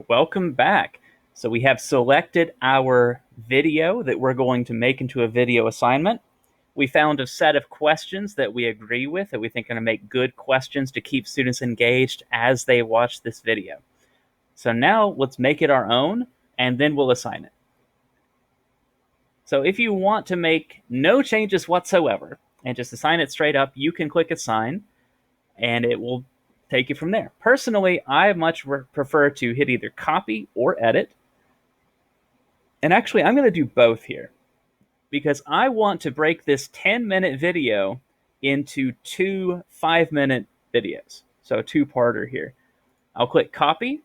Welcome back. So we have selected our video that we're going to make into a video assignment. We found a set of questions that we agree with, that we think are going to make good questions to keep students engaged as they watch this video. So now let's make it our own, and then we'll assign it. So if you want to make no changes whatsoever and just assign it straight up, you can click assign, and it will take you from there. Personally, I much prefer to hit either copy or edit. And actually, I'm going to do both here because I want to break this 10-minute video into two 5-minute videos. So a two-parter here. I'll click copy,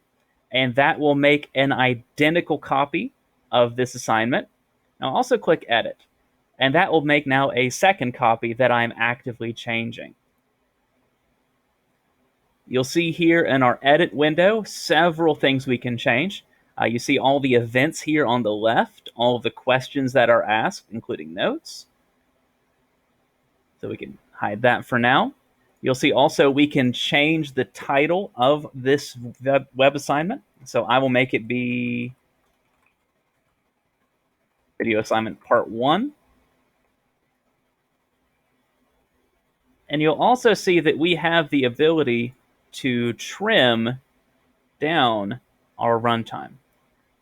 and that will make an identical copy of this assignment. I'll also click edit, and that will make now a second copy that I'm actively changing. You'll see here in our edit window several things we can change. You see all the events here on the left, all of the questions that are asked, including notes. So we can hide that for now. You'll see also we can change the title of this web assignment. So I will make it be Video Assignment Part 1. And you'll also see that we have the ability to trim down our runtime.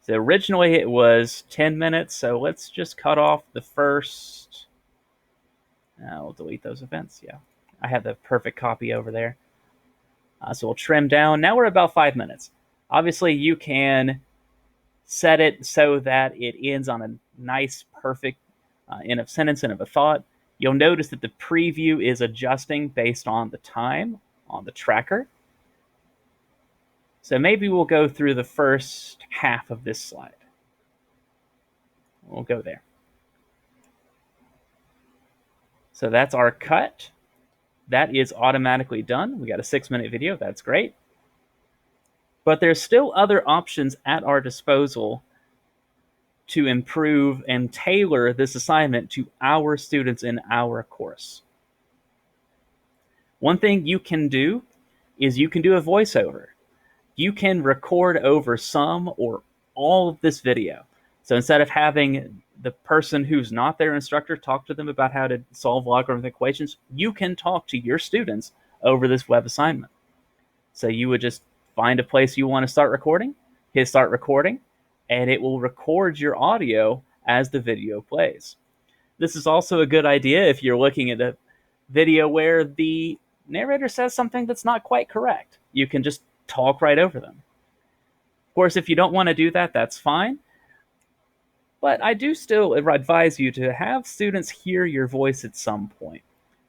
So originally it was 10 minutes, so let's just cut off the first. We'll delete those events. Yeah, I have the perfect copy over there. So we'll trim down. Now we're about 5 minutes. Obviously, you can set it so that it ends on a nice, perfect end of sentence, end of a thought. You'll notice that the preview is adjusting based on the time on the tracker. So maybe we'll go through the first half of this slide. We'll go there. So that's our cut. That is automatically done. We got a 6-minute video. That's great. But there's still other options at our disposal to improve and tailor this assignment to our students in our course. One thing you can do is you can do a voiceover. You can record over some or all of this video. So instead of having the person who's not their instructor talk to them about how to solve logarithmic equations, you can talk to your students over this web assignment. So you would just find a place you want to start recording, hit start recording, and it will record your audio as the video plays. This is also a good idea if you're looking at a video where the narrator says something that's not quite correct. You can just talk right over them. Of course, if you don't want to do that, that's fine. But I do still advise you to have students hear your voice at some point.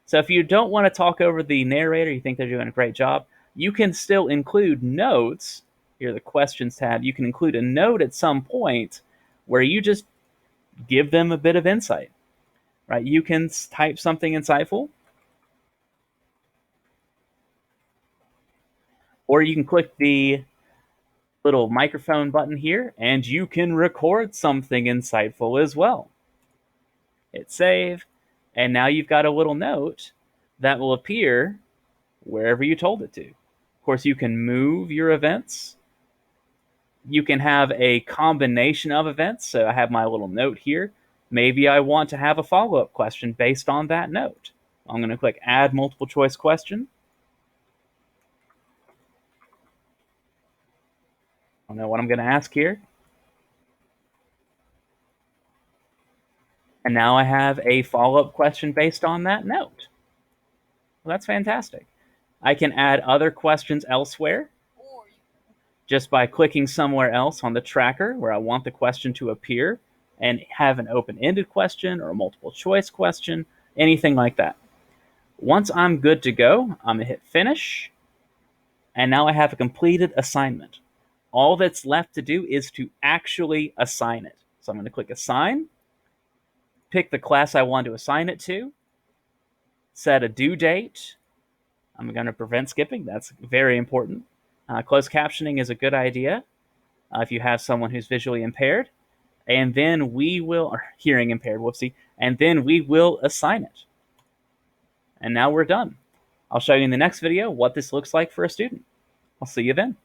So if you don't want to talk over the narrator, you think they're doing a great job, you can still include notes. Here, the questions tab, you can include a note at some point where you just give them a bit of insight. Right? You can type something insightful, or you can click the little microphone button here, and you can record something insightful as well. Hit save, and now you've got a little note that will appear wherever you told it to. Of course, you can move your events. You can have a combination of events. So I have my little note here. Maybe I want to have a follow-up question based on that note. I'm going to click Add Multiple Choice Question. I don't know what I'm going to ask here. And now I have a follow-up question based on that note. Well, that's fantastic. I can add other questions elsewhere just by clicking somewhere else on the tracker where I want the question to appear and have an open-ended question or a multiple choice question, anything like that. Once I'm good to go, I'm going to hit finish. And now I have a completed assignment. All that's left to do is to actually assign it. So I'm going to click assign, pick the class I want to assign it to, set a due date. I'm going to prevent skipping. That's very important. Closed captioning is a good idea if you have someone who's visually impaired. And then we will, or hearing impaired, whoopsie, and then we will assign it. And now we're done. I'll show you in the next video what this looks like for a student. I'll see you then.